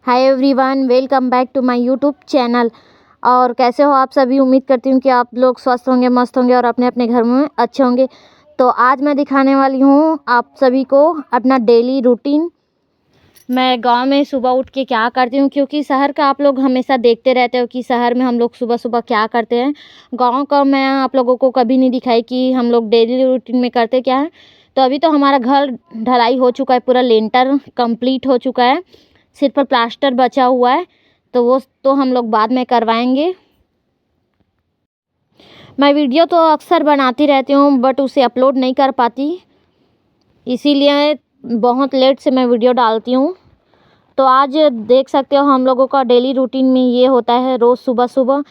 Hi everyone, welcome back to my YouTube channel. और कैसे हो आप सभी। उम्मीद करती हूँ कि आप लोग स्वस्थ होंगे, मस्त होंगे और अपने अपने घर में अच्छे होंगे। तो आज मैं दिखाने वाली हूँ आप सभी को अपना डेली रूटीन। मैं गांव में सुबह उठ के क्या करती हूँ, क्योंकि शहर का आप लोग हमेशा देखते रहते हो कि शहर में हम लोग सुबह सुबह क्या करते हैं। गांव का मैं आप लोगों को कभी नहीं दिखाई कि हम लोग डेली रूटीन में करते क्या है। तो अभी तो हमारा घर ढलाई हो चुका है, पूरा लेंटर कंप्लीट हो चुका है, सिर्फ प्लास्टर बचा हुआ है। तो वो तो हम लोग बाद में करवाएंगे। मैं वीडियो तो अक्सर बनाती रहती हूँ बट उसे अपलोड नहीं कर पाती, इसीलिए बहुत लेट से मैं वीडियो डालती हूँ। तो आज देख सकते हो हम लोगों का डेली रूटीन में ये होता है। रोज़ सुबह सुबह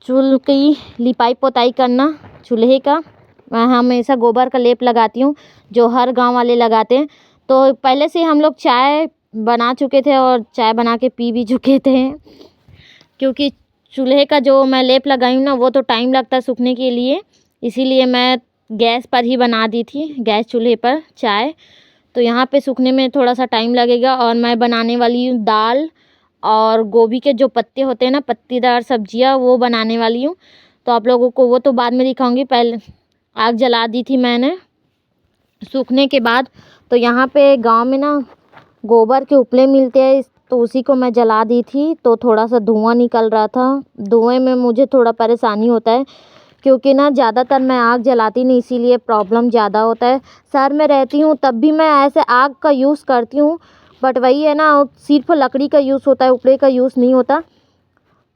चूल्हे की लिपाई पोताई करना, चूल्हे का। मैं हमेशा गोबर का लेप लगाती हूँ, जो हर गांव वाले लगाते हैं। तो पहले से हम लोग चाय बना चुके थे और चाय बना के पी भी चुके थे, क्योंकि चूल्हे का जो मैं लेप लगाई हूँ ना, वो तो टाइम लगता है सूखने के लिए, इसीलिए मैं गैस पर ही बना दी थी, गैस चूल्हे पर चाय। तो यहाँ पे सूखने में थोड़ा सा टाइम लगेगा। और मैं बनाने वाली हूँ दाल और गोभी के जो पत्ते होते हैं ना, पत्तीदार सब्जियाँ, वो बनाने वाली हूँ। तो आप लोगों को वो तो बाद में दिखाऊंगी। पहले आग जला दी थी मैंने सूखने के बाद। तो यहाँ पे गांव में ना गोबर के उपले मिलते हैं, तो उसी को मैं जला दी थी। तो थोड़ा सा धुआं निकल रहा था, धुएं में मुझे थोड़ा परेशानी होता है, क्योंकि ना ज़्यादातर मैं आग जलाती नहीं, इसीलिए प्रॉब्लम ज़्यादा होता है। शहर में रहती हूँ तब भी मैं ऐसे आग का यूज़ करती हूँ, बट वही है ना, सिर्फ लकड़ी का यूज़ होता है, उपले का यूज़ नहीं होता।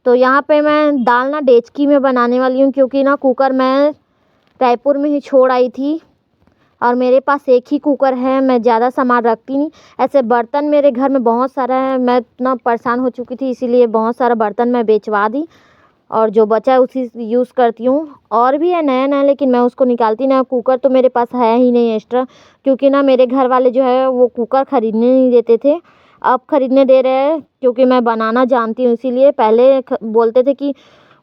तो यहाँ पे मैं दाल ना डेचकी में बनाने वाली हूँ, क्योंकि ना कुकर मैं रायपुर में ही छोड़ आई थी और मेरे पास एक ही कुकर है, मैं ज़्यादा सामान रखती नहीं। ऐसे बर्तन मेरे घर में बहुत सारा है, मैं इतना परेशान हो चुकी थी, इसीलिए बहुत सारा बर्तन मैं बेचवा दी और जो बचा है उसी यूज़ करती हूँ। और भी है नया नया, लेकिन मैं उसको निकालती ना। कुकर तो मेरे पास है ही नहीं एक्स्ट्रा, क्योंकि ना मेरे घर वाले जो है वो कुकर ख़रीदने नहीं देते थे, अब ख़रीदने दे रहे हैं, क्योंकि मैं बनाना जानती हूँ। इसीलिए पहले बोलते थे कि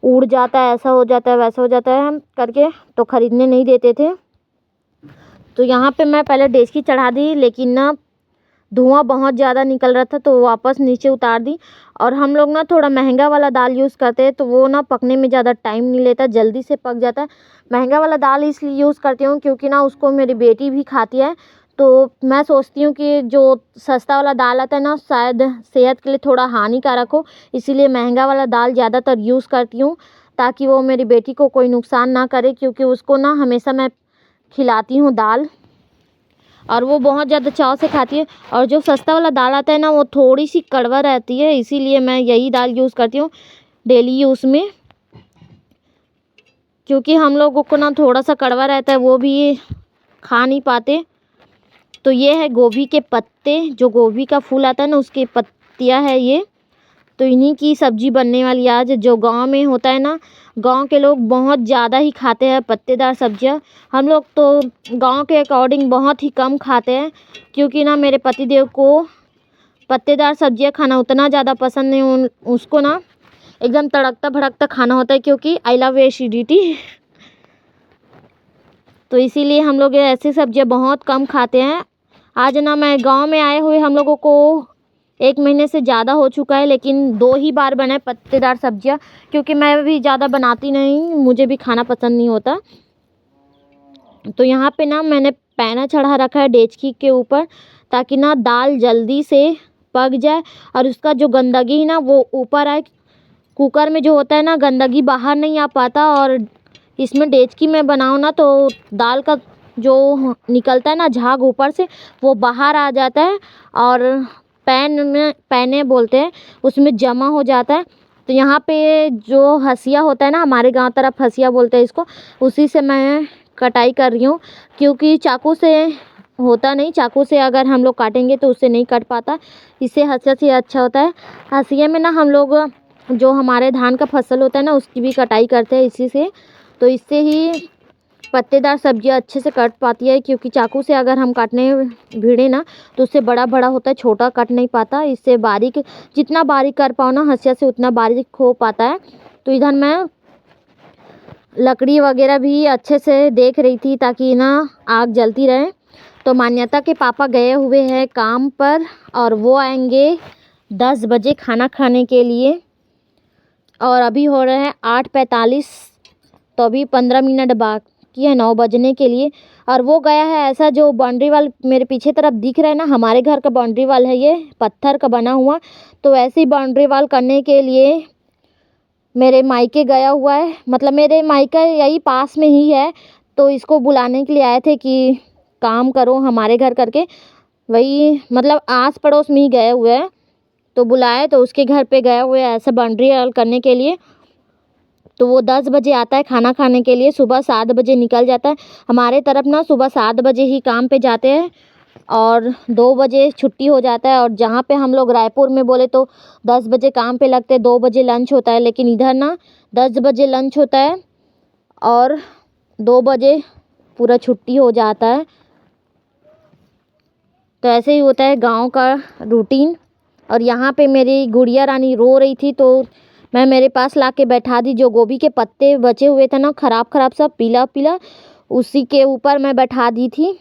उड़ जाता है, ऐसा हो जाता है, वैसा हो जाता है करके, तो ख़रीदने नहीं देते थे। तो यहाँ पे मैं पहले डेचकी चढ़ा दी, लेकिन ना धुआं बहुत ज़्यादा निकल रहा था, तो वापस नीचे उतार दी। और हम लोग ना थोड़ा महंगा वाला दाल यूज़ करते हैं, तो वो ना पकने में ज़्यादा टाइम नहीं लेता, जल्दी से पक जाता है। महंगा वाला दाल इसलिए यूज़ करती हूँ क्योंकि ना उसको मेरी बेटी भी खाती है। तो मैं सोचती हूँ कि जो सस्ता वाला दाल आता है ना, शायद सेहत के लिए थोड़ा हानिकारक हो, इसीलिए महंगा वाला दाल ज़्यादातर यूज़ करती हूँ, ताकि वो मेरी बेटी को कोई नुकसान ना करे, क्योंकि उसको ना हमेशा मैं खिलाती हूँ दाल और वो बहुत ज़्यादा चाव से खाती है। और जो सस्ता वाला दाल आता है ना, वो थोड़ी सी कड़वा रहती है, इसीलिए मैं यही दाल यूज़ करती हूँ डेली यूज़ में, क्योंकि हम लोगों को ना थोड़ा सा कड़वा रहता है, वो भी खा नहीं पाते। तो ये है गोभी के पत्ते, जो गोभी का फूल आता है ना, उसकी पत्तियाँ है ये। तो इन्हीं की सब्ज़ी बनने वाली आज। जो गांव में होता है ना, गांव के लोग बहुत ज़्यादा ही खाते हैं पत्तेदार सब्जियां। हम लोग तो गांव के अकॉर्डिंग बहुत ही कम खाते हैं, क्योंकि ना मेरे पतिदेव को पत्तेदार सब्जियां खाना उतना ज़्यादा पसंद नहीं। उसको ना एकदम तड़कता भड़कता खाना होता है, क्योंकि आई लव एसिडिटी। तो इसीलिए हम लोग ऐसी सब्जियां बहुत कम खाते हैं। आज ना मैं गाँव में आए हुए हम लोगों को 1 महीने से ज़्यादा हो चुका है, लेकिन 2 ही बार बनाए पत्तेदार सब्जियां, क्योंकि मैं भी ज़्यादा बनाती नहीं, मुझे भी खाना पसंद नहीं होता। तो यहाँ पे ना मैंने पैना चढ़ा रखा है डेचकी के ऊपर, ताकि ना दाल जल्दी से पक जाए और उसका जो गंदगी है ना वो ऊपर आए। कुकर में जो होता है ना, गंदगी बाहर नहीं आ पाता, और इसमें डेचकी में बनाओ ना तो दाल का जो निकलता है ना झाग ऊपर से, वो बाहर आ जाता है और पैन में, पैने बोलते हैं, उसमें जमा हो जाता है। तो यहाँ पे जो हसिया होता है ना, हमारे गांव तरफ हसिया बोलते हैं इसको, उसी से मैं कटाई कर रही हूँ, क्योंकि चाकू से होता नहीं, चाकू से अगर हम लोग काटेंगे तो उससे नहीं कट पाता, इससे हसिया से अच्छा होता है। हसिया में ना हम लोग जो हमारे धान का फसल होता है ना, उसकी भी कटाई करते हैं इसी से। तो इससे ही पत्तेदार सब्जियां अच्छे से कट पाती है, क्योंकि चाकू से अगर हम काटने भिड़े ना तो उससे बड़ा बड़ा होता है, छोटा कट नहीं पाता। इससे बारीक, जितना बारीक कर पाओ ना हंसिया से, उतना बारीक हो पाता है। तो इधर मैं लकड़ी वगैरह भी अच्छे से देख रही थी, ताकि ना आग जलती रहे। तो मान्यता के पापा गए हुए हैं काम पर, और वो आएंगे 10 बजे खाना खाने के लिए, और अभी हो रहे हैं 8:45, तो अभी 15 मिनट बाकी है 9 बजने के लिए। और वो गया है ऐसा, जो बाउंड्री वाल मेरे पीछे तरफ दिख रहा है ना, हमारे घर का बाउंड्री वाल है ये, पत्थर का बना हुआ। तो ऐसे ही बाउंड्री वाल करने के लिए मेरे मायके गया हुआ है, मतलब मेरे मायका यही पास में ही है। तो इसको बुलाने के लिए आए थे कि काम करो हमारे घर करके, वही मतलब आस पड़ोस में ही गए हुए हैं। तो बुलाए तो उसके घर पे गए हुए हैं ऐसा बाउंड्री वाल करने के लिए। तो वो 10 बजे आता है खाना खाने के लिए, सुबह 7 बजे निकल जाता है। हमारे तरफ ना सुबह 7 बजे ही काम पे जाते हैं और 2 बजे छुट्टी हो जाता है। और जहाँ पे हम लोग रायपुर में बोले तो 10 बजे काम पे लगते हैं, 2 बजे लंच होता है, लेकिन इधर ना 10 बजे लंच होता है और 2 बजे पूरा छुट्टी हो जाता है। तो ऐसे ही होता है गांव का रूटीन। और यहाँ पे मेरी गुड़िया रानी रो रही थी, तो मैं मेरे पास ला के बैठा दी। जो गोभी के पत्ते बचे हुए थे ना, ख़राब ख़राब सब पीला पीला, उसी के ऊपर मैं बैठा दी थी।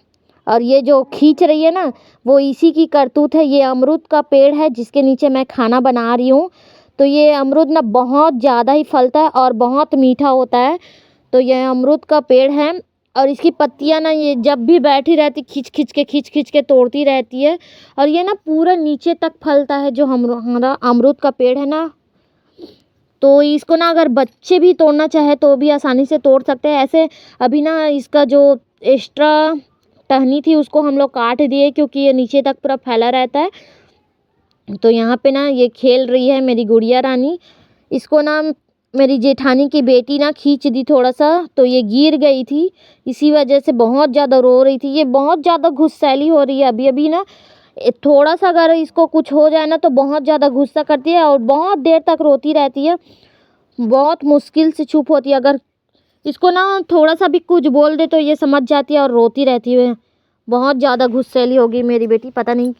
और ये जो खींच रही है ना, वो इसी की करतूत है। ये अमरूद का पेड़ है जिसके नीचे मैं खाना बना रही हूँ। तो ये अमरूद ना बहुत ज़्यादा ही फलता है और बहुत मीठा होता है। तो ये अमरूद का पेड़ है और इसकी पत्तियां ना, ये जब भी बैठी रहती खींच खींच के तोड़ती रहती है। और ये ना पूरा नीचे तक फलता है, जो हमारा अमरूद का पेड़ है ना। तो इसको ना अगर बच्चे भी तोड़ना चाहे तो भी आसानी से तोड़ सकते हैं। ऐसे अभी ना इसका जो एक्स्ट्रा टहनी थी उसको हम लोग काट दिए, क्योंकि ये नीचे तक पूरा फैला रहता है। तो यहाँ पे ना ये खेल रही है मेरी गुड़िया रानी। इसको ना मेरी जेठानी की बेटी ना खींच दी थोड़ा सा, तो ये गिर गई थी। इसी वजह से बहुत ज़्यादा रो रही थी। ये बहुत ज़्यादा गुस्सैली हो रही है अभी अभी ना। थोड़ा सा अगर इसको कुछ हो जाए ना तो बहुत ज़्यादा गुस्सा करती है और बहुत देर तक रोती रहती है। बहुत मुश्किल से चुप होती है। अगर इसको ना थोड़ा सा भी कुछ बोल दे तो ये समझ जाती है और रोती रहती है। बहुत ज़्यादा गुस्सैली होगी मेरी बेटी, पता नहीं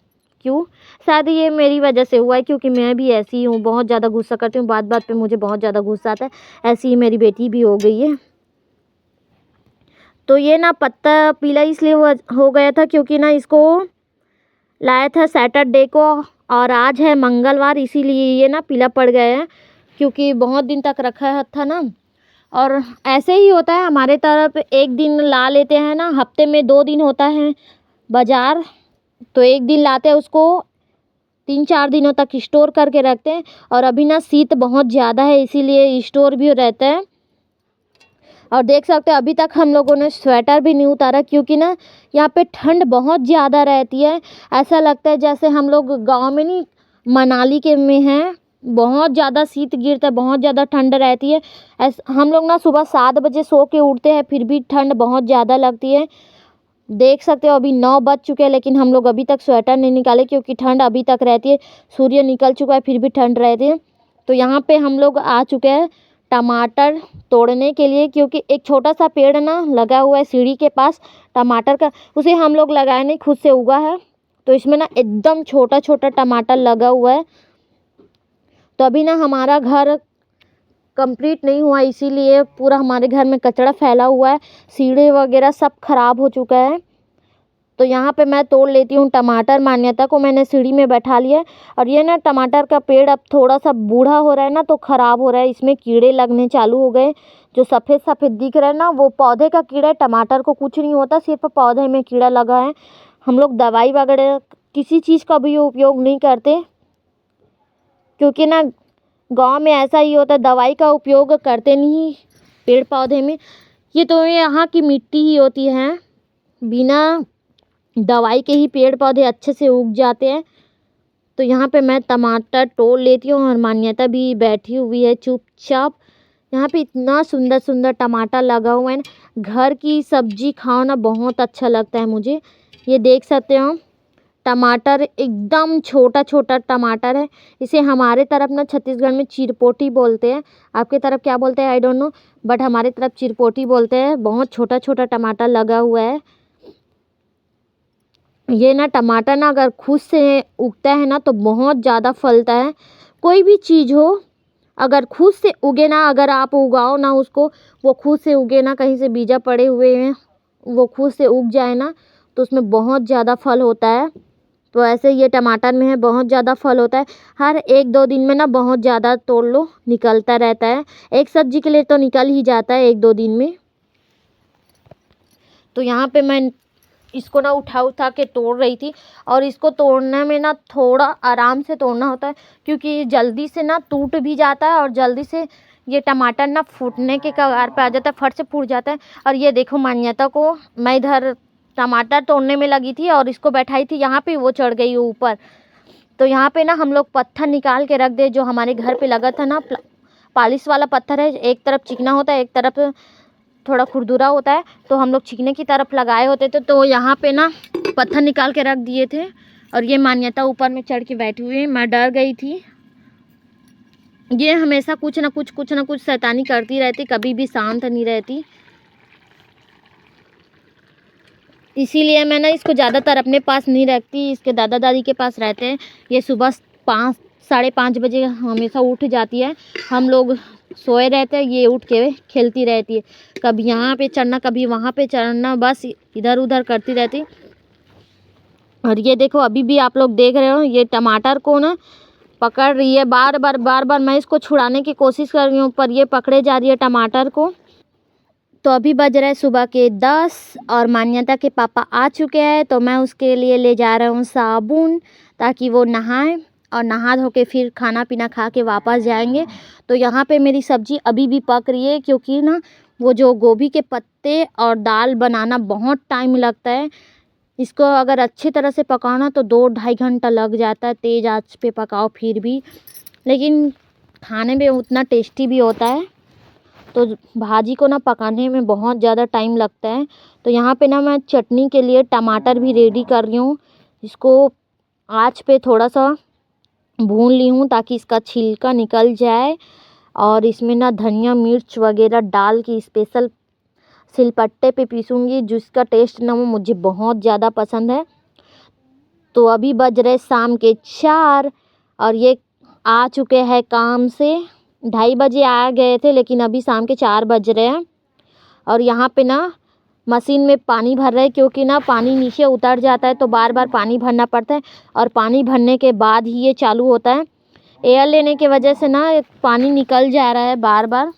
क्यों। शायद ये मेरी वजह से हुआ है, क्योंकि मैं भी ऐसी ही हूँ, बहुत ज़्यादा गुस्सा करती हूँ, बात बात पे मुझे बहुत ज़्यादा गुस्सा आता है। ऐसी ही मेरी बेटी भी हो गई है। तो ये ना पत्ता पीला इसलिए हो गया था क्योंकि ना इसको लाया था सैटरडे को और आज है मंगलवार, इसीलिए ये ना पीला पड़ गया है, क्योंकि बहुत दिन तक रखा था ना। और ऐसे ही होता है हमारे तरफ, एक दिन ला लेते हैं ना, हफ्ते में 2 दिन होता है बाज़ार। तो एक दिन लाते हैं, उसको 3-4 दिनों तक स्टोर करके रखते हैं। और अभी ना शीत बहुत ज़्यादा है, इसीलिए स्टोर भी रहता है। और देख सकते हैं अभी तक हम लोगों ने स्वेटर भी नहीं उतारा, क्योंकि ना यहाँ पे ठंड बहुत ज़्यादा रहती है। ऐसा लगता है जैसे हम लोग गांव में नहीं, मनाली के में हैं। बहुत ज़्यादा शीत गिरता है, बहुत ज़्यादा ठंड रहती है। हम लोग ना सुबह 7 बजे सो के उठते हैं, फिर भी ठंड बहुत ज़्यादा लगती है। देख सकते हो अभी 9 बज चुके हैं, लेकिन हम लोग अभी तक स्वेटर नहीं निकाले, क्योंकि ठंड अभी तक रहती है। सूर्य निकल चुका है फिर भी ठंड रहती है। तो यहाँ पे हम लोग आ चुके हैं टमाटर तोड़ने के लिए, क्योंकि एक छोटा सा पेड़ ना लगा हुआ है सीढ़ी के पास टमाटर का। उसे हम लोग लगाए नहीं, खुद से उगा है। तो इसमें ना एकदम छोटा छोटा टमाटर लगा हुआ है। तो अभी ना हमारा घर कंप्लीट नहीं हुआ, इसीलिए पूरा हमारे घर में कचरा फैला हुआ है, सीढ़ी वगैरह सब खराब हो चुका है। तो यहाँ पे मैं तोड़ लेती हूँ टमाटर। मान्यता को मैंने सीढ़ी में बैठा लिया। और ये ना टमाटर का पेड़ अब थोड़ा सा बूढ़ा हो रहा है ना, तो ख़राब हो रहा है, इसमें कीड़े लगने चालू हो गए। जो सफ़ेद सफ़ेद दिख रहा है ना, वो पौधे का कीड़ा है, टमाटर को कुछ नहीं होता, सिर्फ पौधे में कीड़ा लगा है। हम लोग दवाई वगैरह किसी चीज़ का भी उपयोग नहीं करते, क्योंकि ना गांव में ऐसा ही होता है, दवाई का उपयोग करते नहीं पेड़ पौधे में। ये तो यहाँ की मिट्टी ही होती है, बिना दवाई के ही पेड़ पौधे अच्छे से उग जाते हैं। तो यहाँ पे मैं टमाटर तोड़ लेती हूँ और मान्यता भी बैठी हुई है चुपचाप। यहाँ पे इतना सुंदर सुंदर टमाटर लगा हुआ है ना, घर की सब्जी खाओ ना बहुत अच्छा लगता है मुझे। ये देख सकते हो टमाटर एकदम छोटा छोटा टमाटर है। इसे हमारे तरफ ना छत्तीसगढ़ में चिरपोटी बोलते हैं, आपके तरफ क्या बोलते हैं आई डोंट नो, बट हमारे तरफ चिरपोटी बोलते हैं। बहुत छोटा छोटा टमाटर लगा हुआ है। ये ना टमाटर ना अगर खुद से उगता है ना तो बहुत ज़्यादा फलता है। कोई भी चीज़ हो, अगर खुद से उगे ना, अगर आप उगाओ ना उसको, वो खुद से उगे ना, कहीं से बीजा पड़े हुए हैं, वो खुद से उग जाए ना, तो उसमें बहुत ज़्यादा फल होता है। तो ऐसे ये टमाटर में है बहुत ज़्यादा फल होता है। हर 1-2 दिन में ना बहुत ज़्यादा तोड़ लो, निकलता रहता है। एक सब्जी के लिए तो निकल ही जाता है 1-2 दिन में। तो यहाँ पे मैं इसको ना उठा के तोड़ रही थी, और इसको तोड़ने में ना थोड़ा आराम से तोड़ना होता है, क्योंकि जल्दी से ना टूट भी जाता है और जल्दी से ये टमाटर ना फूटने के कगार पे आ जाता है, फट से फूट जाता है। और ये देखो मान्यता को, मैं इधर टमाटर तोड़ने में लगी थी और इसको बैठाई थी यहाँ पे, वो चढ़ गई ऊपर। तो यहाँ पे ना हम लोग पत्थर निकाल के रख दे, जो हमारे घर पे लगा था ना, पालिश वाला पत्थर है। एक तरफ चिकना होता है, एक तरफ थोड़ा खुरदुरा होता है, तो हम लोग चिकने की तरफ लगाए होते थे। तो यहाँ पे ना पत्थर निकाल के रख दिए थे, और ये मान्यता ऊपर में चढ़ के बैठी हुई है। मैं डर गई थी। ये हमेशा कुछ ना कुछ शैतानी करती रहती, कभी भी शांत नहीं रहती। इसीलिए मैं ना इसको ज़्यादातर अपने पास नहीं रखती, इसके दादा दादी के पास रहते हैं। ये सुबह 5 साढ़े 5 बजे हमेशा उठ जाती है। हम लोग सोए रहते हैं, ये उठ के खेलती रहती है, कभी यहाँ पे चढ़ना कभी वहाँ पे चढ़ना, बस इधर उधर करती रहती। और ये देखो अभी भी आप लोग देख रहे हो, ये टमाटर को ना पकड़ रही है बार बार। मैं इसको छुड़ाने की कोशिश कर रही हूँ, पर ये पकड़े जा रही है टमाटर को। तो अभी बज रहे सुबह के 10 और मान्यता के पापा आ चुके हैं। तो मैं उसके लिए ले जा रहा हूँ साबुन, ताकि वो नहाए और नहा धो के फिर खाना पीना खा के वापस जाएंगे। तो यहाँ पे मेरी सब्ज़ी अभी भी पक रही है, क्योंकि ना वो जो गोभी के पत्ते और दाल बनाना बहुत टाइम लगता है। इसको अगर अच्छी तरह से पकाना तो 2-2.5 घंटा लग जाता है, तेज़ आंच पे पकाओ फिर भी, लेकिन खाने में उतना टेस्टी भी होता है। तो भाजी को ना पकाने में बहुत ज़्यादा टाइम लगता है। तो यहाँ पे ना मैं चटनी के लिए टमाटर भी रेडी कर रही हूँ। इसको आँच पे थोड़ा सा भून ली हूँ, ताकि इसका छिलका निकल जाए। और इसमें ना धनिया मिर्च वगैरह डाल के स्पेशल सिलपट्टे पे पीसूँगी, जिसका टेस्ट ना वो मुझे बहुत ज़्यादा पसंद है। तो अभी बज रहे शाम के 4 और ये आ चुके हैं काम से। 2:30 बजे आ गए थे, लेकिन अभी शाम के 4 बज रहे हैं। और यहाँ पे ना मशीन में पानी भर रहे हैं, क्योंकि ना पानी नीचे उतर जाता है, तो बार बार पानी भरना पड़ता है, और पानी भरने के बाद ही ये चालू होता है। एयर लेने की वजह से ना पानी निकल जा रहा है बार बार।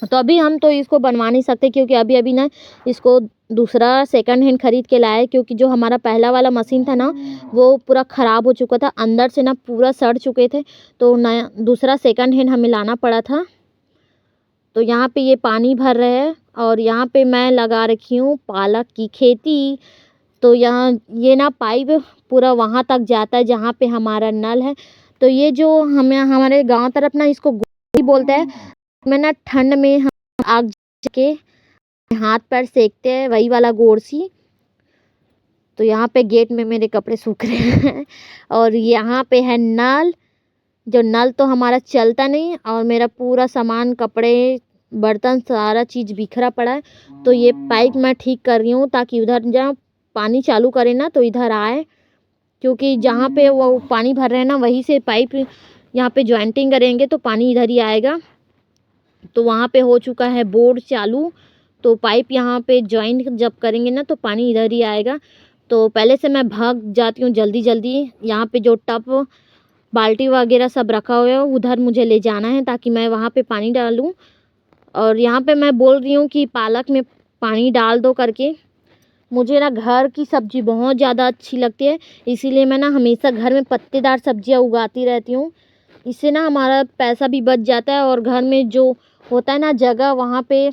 तो अभी हम तो इसको बनवा नहीं सकते, क्योंकि अभी ना इसको दूसरा सेकंड हैंड ख़रीद के लाए, क्योंकि जो हमारा पहला वाला मशीन था ना, वो पूरा ख़राब हो चुका था, अंदर से ना पूरा सड़ चुके थे। तो नया दूसरा सेकंड हैंड हमें लाना पड़ा था। तो यहाँ पे ये पानी भर रहे हैं, और यहाँ पे मैं लगा रखी हूँ पालक की खेती। तो यहाँ ये ना पाइप पूरा वहाँ तक जाता है जहाँ पे हमारा नल है। तो ये जो हमें हमारे गांव तरफ ना इसको गोड़ी बोलते हैं। मैं ना ठंड में हम आग के हाथ पैर सेकते हैं, वही वाला गोरसी। तो यहाँ पे गेट में मेरे कपड़े सूख रहे हैं। और यहाँ पे है नल, जो नल तो हमारा चलता नहीं, और मेरा पूरा सामान कपड़े बर्तन सारा चीज़ बिखरा पड़ा है। तो ये पाइप मैं ठीक कर रही हूँ, ताकि उधर जहाँ पानी चालू करे ना तो इधर आए, क्योंकि जहाँ पे वो पानी भर रहे हैं ना वहीं से पाइप यहाँ पे जॉइंटिंग करेंगे तो पानी इधर ही आएगा। तो वहाँ पे हो चुका है बोर्ड चालू, तो पाइप यहाँ पे जॉइंट जब करेंगे ना तो पानी इधर ही आएगा। तो पहले से मैं भाग जाती हूँ जल्दी जल्दी। यहाँ पे जो टब बाल्टी वगैरह सब रखा हुआ है उधर मुझे ले जाना है, ताकि मैं वहाँ पे पानी डालूँ। और यहाँ पे मैं बोल रही हूँ कि पालक में पानी डाल दो करके। मुझे ना घर की सब्ज़ी बहुत ज़्यादा अच्छी लगती है, इसीलिए मैं ना हमेशा घर में पत्तेदार सब्जियाँ उगाती रहती हूँ। इससे ना हमारा पैसा भी बच जाता है, और घर में जो होता है ना जगह, वहाँ पे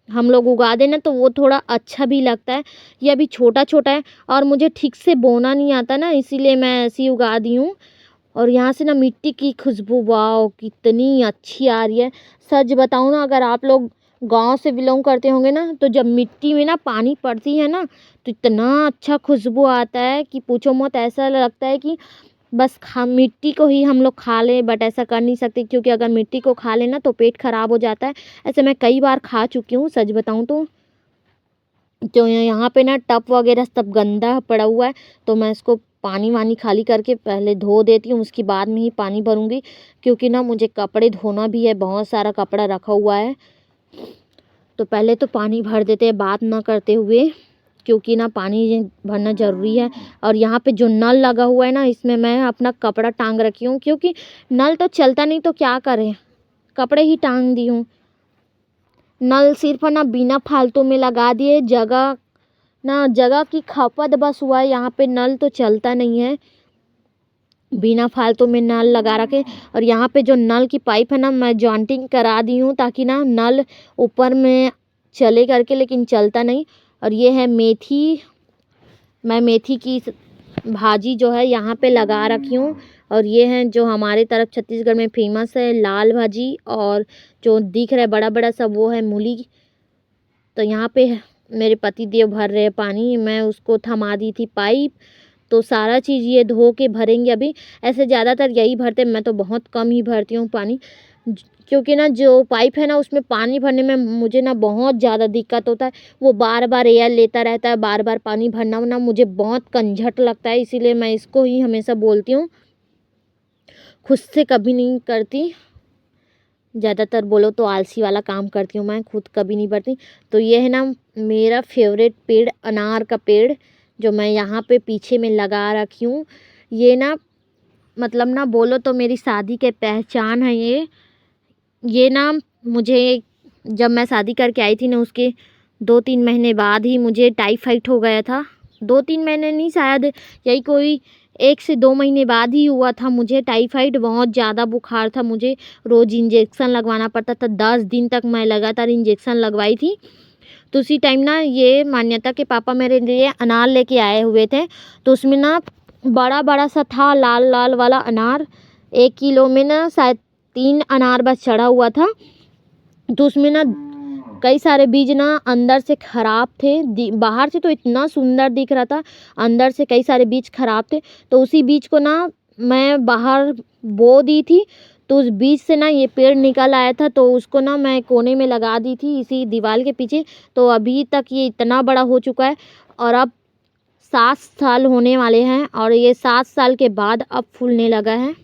हम लोग उगा देना तो वो थोड़ा अच्छा भी लगता है। ये अभी छोटा छोटा है, और मुझे ठीक से बोना नहीं आता ना, इसीलिए मैं ऐसे ही उगा दी हूँ। और यहाँ से ना मिट्टी की खुशबू वाओ कितनी अच्छी आ रही है। सच बताऊँ ना, अगर आप लोग गांव से बिलोंग करते होंगे ना, तो जब मिट्टी में ना पानी पड़ती है ना, तो इतना अच्छा खुशबू आता है कि पूछो मत। ऐसा लगता है कि बस मिट्टी को ही हम लोग खा लें, बट ऐसा कर नहीं सकते, क्योंकि अगर मिट्टी को खा लेना तो पेट खराब हो जाता है। ऐसे मैं कई बार खा चुकी हूँ सच बताऊँ तो। यहाँ पे ना टब वगैरह सब गंदा पड़ा हुआ है, तो मैं इसको पानी वानी खाली करके पहले धो देती हूँ, उसके बाद में ही पानी भरूँगी, क्योंकि ना मुझे कपड़े धोना भी है, बहुत सारा कपड़ा रखा हुआ है। तो पहले तो पानी भर देते हैं बात ना करते हुए। क्योंकि ना पानी भरना ज़रूरी है। और यहाँ पे जो नल लगा हुआ है ना, इसमें मैं अपना कपड़ा टांग रखी हूँ, क्योंकि नल तो चलता नहीं तो क्या करें, कपड़े ही टांग दी हूँ। नल सिर्फ ना बिना फालतू में लगा दिए, जगह की खपत बस हुआ है, यहाँ पे नल तो चलता नहीं है, बिना फालतू में नल लगा रखे। और यहाँ पे जो नल की पाइप है ना, मैं जॉइंटिंग करा दी हूँ ताकि ना नल ऊपर में चले करके, लेकिन चलता नहीं। और ये है मेथी, मैं मेथी की भाजी जो है यहाँ पे लगा रखी हूँ। और ये हैं जो हमारे तरफ छत्तीसगढ़ में फेमस है लाल भाजी, और जो दिख रहा है बड़ा बड़ा सब वो है मूली। तो यहाँ पे मेरे पति देव भर रहे पानी, मैं उसको थमा दी थी पाइप। तो सारा चीज़ ये धो के भरेंगे अभी। ऐसे ज़्यादातर यही भरते, मैं तो बहुत कम ही भरती हूँ पानी, क्योंकि ना जो पाइप है ना उसमें पानी भरने में मुझे ना बहुत ज़्यादा दिक्कत होता है। वो बार बार एयर लेता रहता है, बार बार पानी भरना ना मुझे बहुत कंझट लगता है, इसीलिए मैं इसको ही हमेशा बोलती हूँ, खुद से कभी नहीं करती। ज़्यादातर बोलो तो आलसी वाला काम करती हूँ, मैं खुद कभी नहीं भरती। तो ये है ना मेरा फेवरेट पेड़, अनार का पेड़, जो मैं यहाँ पे पीछे में लगा रखी हूँ। ये ना मतलब ना बोलो तो मेरी शादी के पहचान है ये ना मुझे जब मैं शादी करके आई थी ना, उसके 2-3 महीने बाद ही मुझे टाइफाइड हो गया था। 2-3 महीने नहीं, शायद यही कोई 1 से 2 महीने बाद ही हुआ था मुझे टाइफाइड। बहुत ज़्यादा बुखार था, मुझे रोज़ इंजेक्शन लगवाना पड़ता था। 10 दिन तक मैं लगातार इंजेक्शन लगवाई थी। तो उसी टाइम ना ये मान्यता के पापा मेरे लिए अनार लेके आए हुए थे, तो उसमें ना बड़ा बड़ा सा था लाल लाल वाला अनार। 1 किलो में ना शायद 3 अनार बस चढ़ा हुआ था। तो उसमें ना कई सारे बीज ना अंदर से ख़राब थे, बाहर से तो इतना सुंदर दिख रहा था, अंदर से कई सारे बीज ख़राब थे। तो उसी बीज को ना मैं बाहर बो दी थी, तो उस बीज से ना ये पेड़ निकल आया था। तो उसको ना मैं कोने में लगा दी थी इसी दीवार के पीछे। तो अभी तक ये इतना बड़ा हो चुका है, और अब 7 साल होने वाले हैं, और ये 7 साल के बाद अब फूलने लगा है।